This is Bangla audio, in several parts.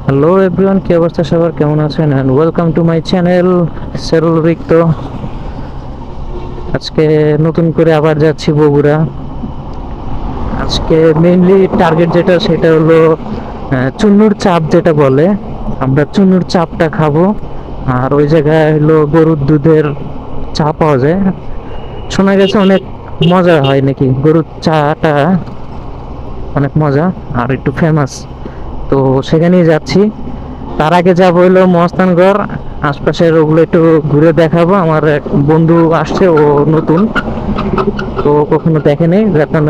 হ্যালো এভরিওয়ান, কি অবস্থা সবার, কেমন আছেন? And welcome to my channel সেরুল রিক্ত। আজকে নতুন করে আবার যাচ্ছি বগুড়া। আজকে মেইনলি টার্গেট যেটা সেটা হলো চুন্নুর চাপ, যেটা বলে আমরা চুন্নুর চাপটা খাবো। আর ওই জায়গায় হলো গরুর দুধের চা পাওয়া যায়, শোনা গেছে অনেক মজা হয় নাকি, গরুর চাটা অনেক মজা আর একটু ফেমাস। তো সেখানেই যাচ্ছি। তার আগে যাবো হইলো মহাস্থানগড়, আশপাশের ওগুলো একটু ঘুরে দেখাবো। আমার এক বন্ধু আসছে, ও নতুন, তো কখনো দেখেনি, যখন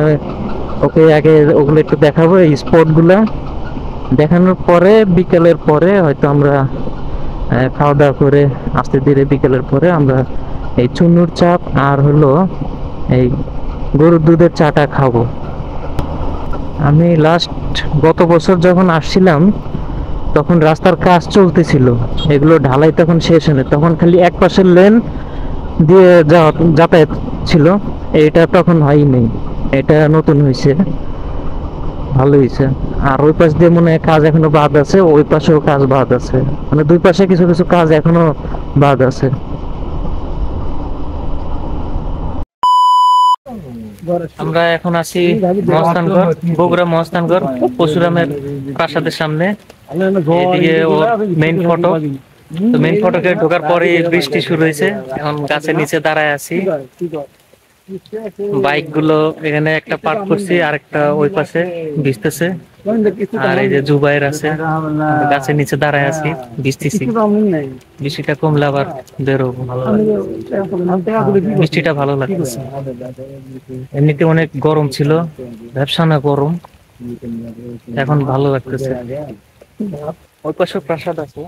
ওকে আগে ওগুলো একটু দেখাবো, এই স্পটগুলা দেখানোর পরে বিকেলের পরে হয়তো আমরা খাওয়া দাওয়া করে আস্তে ধীরে বিকেলের পরে আমরা এই চুন্নুর চাপ আর হলো এই গরুর দুধের চাটা খাবো। আমি লাস্ট গত বছর যখন আসছিলাম তখন রাস্তার কাজ চলতেছিল, এগুলো ঢালাই তখন শেষ হয়নি, তখন খালি এক পাশের লেন দিয়ে যাতায়াত ছিল। এটা তখন হয়নি, এটা নতুন হয়েছে, ভালো হয়েছে। আর ওই পাশ দিয়ে মনে হয় কাজ এখনো বাদ আছে, ওই পাশেও কাজ বাদ আছে, মানে দুই পাশে কিছু কিছু কাজ এখনো বাদ আছে। আমরা এখন আছি মহস্থানগড়, বগুড়া মহস্থানগড়, পরশুরামের প্রাসাদের সামনে। এদিকে ও মেইন ফটক, তো মেইন ফটকে ঢোকার পরে বৃষ্টি শুরু হয়েছে। এখন গাছের নিচে দাঁড়ায় আছি, বাইক গুলো এখানে একটা পার্ক করছি, আর একটা ওই পাশে ভিজতেছে। আর এই যে জুবাইর আছে, গাছের নিচে দাঁড়ায় আছি, ভিজতেছি। বৃষ্টিটা কমলে আবার বেরোবো। বৃষ্টিটা ভালো লাগতেছে, এমনিতে অনেক গরম ছিল, ব্যবসা না গরম, এখন ভালো লাগতেছে। ওই পাশে প্রাসাদ আছে,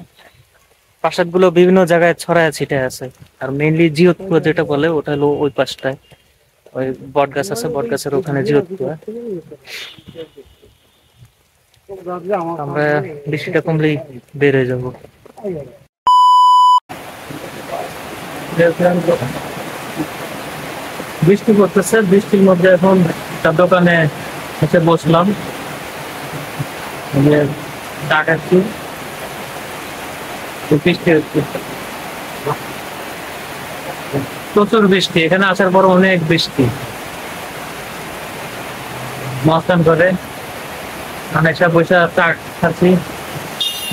প্রাসাদ গুলো বিভিন্ন জায়গায় ছড়ায় ছিটে আছে। আর মেইনলি জিয়তপুর যেটা বলে ওটা হলো ওই পাশটায়, ওই বট গাছ আছে, বট গাছের ওখানে জিয়তপুর। আমরা বৃষ্টিটা কমলেই বের হয়ে যাবো। বৃষ্টি পড়তেছে, বৃষ্টির মধ্যে এখন একটা দোকানে এসে বসলাম, চা খাচ্ছি। বৃষ্টি হচ্ছে, প্রচুর বৃষ্টি, এখানে আসার পর অনেক বৃষ্টি। মস্তান করে অনেকটা পয়সা চা খাচ্ছি।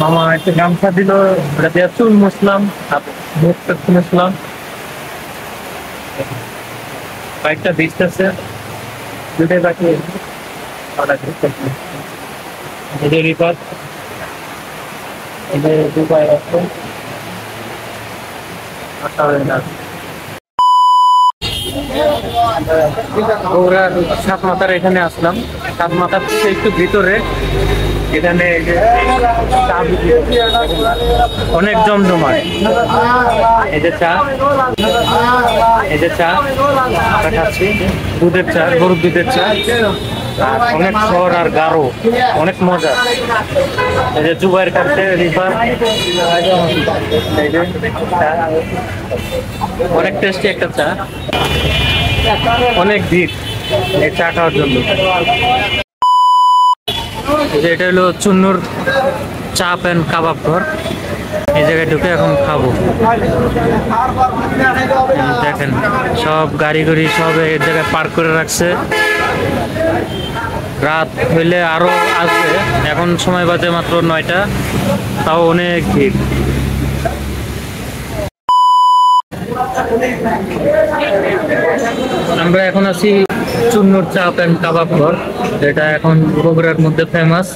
মামা একটা গামছা দিল, ওটা দিয়ে চুল মুছলাম, মুখটা মুছলাম। বাইকটা ভিজতেছে, দুটোই বাকি বিপদ। দুবাই আছে, সাত মাথার এখানে আসলাম। সাত মাথার থেকে একটু ভিতরে, এখানে অনেক জমজমাট। এই যে চা, এই যে চা খাচ্ছি, দুধের চা, গরুর দুধের চা, অনেক সর আর গাঢ়, অনেক মজা। এই যে জুবাইয়ের কাছে রিভার, অনেক টেস্টি একটা চা, অনেক ভিড় এই চা খাওয়ার জন্য। এটা হলো চুন্নুর চাপ অ্যান্ড কাবাব ঘর, এই জায়গায় ঢুকে এখন খাবো। দেখেন সব গাড়ি গাড়ি সব এই জায়গায় পার্ক করে রাখছে। রাত হইলে আরো আসবে, এখন সময় বাজে মাত্র 9টা, তাও অনেক ভিড়। আমরা এখন আছি চুন্নুর চাপ অ্যান্ড কাবাব ঘর, যেটা এখন বগুড়ার মধ্যে ফেমাস।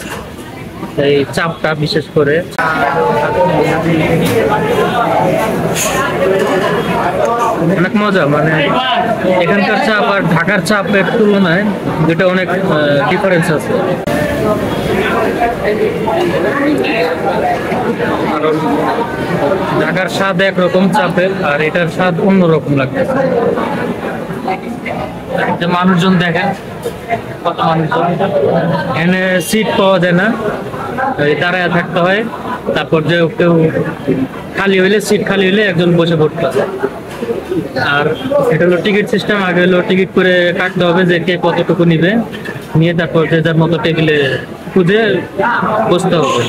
এই চাপটা বিশেষ করে অনেক মজা, মানে এখানকার চাপ আর ঢাকার চাপের তুলনায় দুটো অনেক ডিফারেন্স আছে। কারণ ঢাকার স্বাদ একরকম চাপের, আর এটার স্বাদ অন্যরকম লাগতেছে। মানুষজন দেখেন কত মানুষজন, এখানে সিট পাওয়া যায় না, দাঁড়ায় থাকতে হয়। তারপর যে কেউ খালি হইলে, সিট খালি হইলে একজন বসে পড়তে হয়। আর এটা হলো টিকিট সিস্টেম, আগে হলো টিকিট করে কাটতে হবে যে কে কতটুকু নিবে, নিয়ে তারপর যে যার মতো টেবিলে খুঁজে বসতে হবে।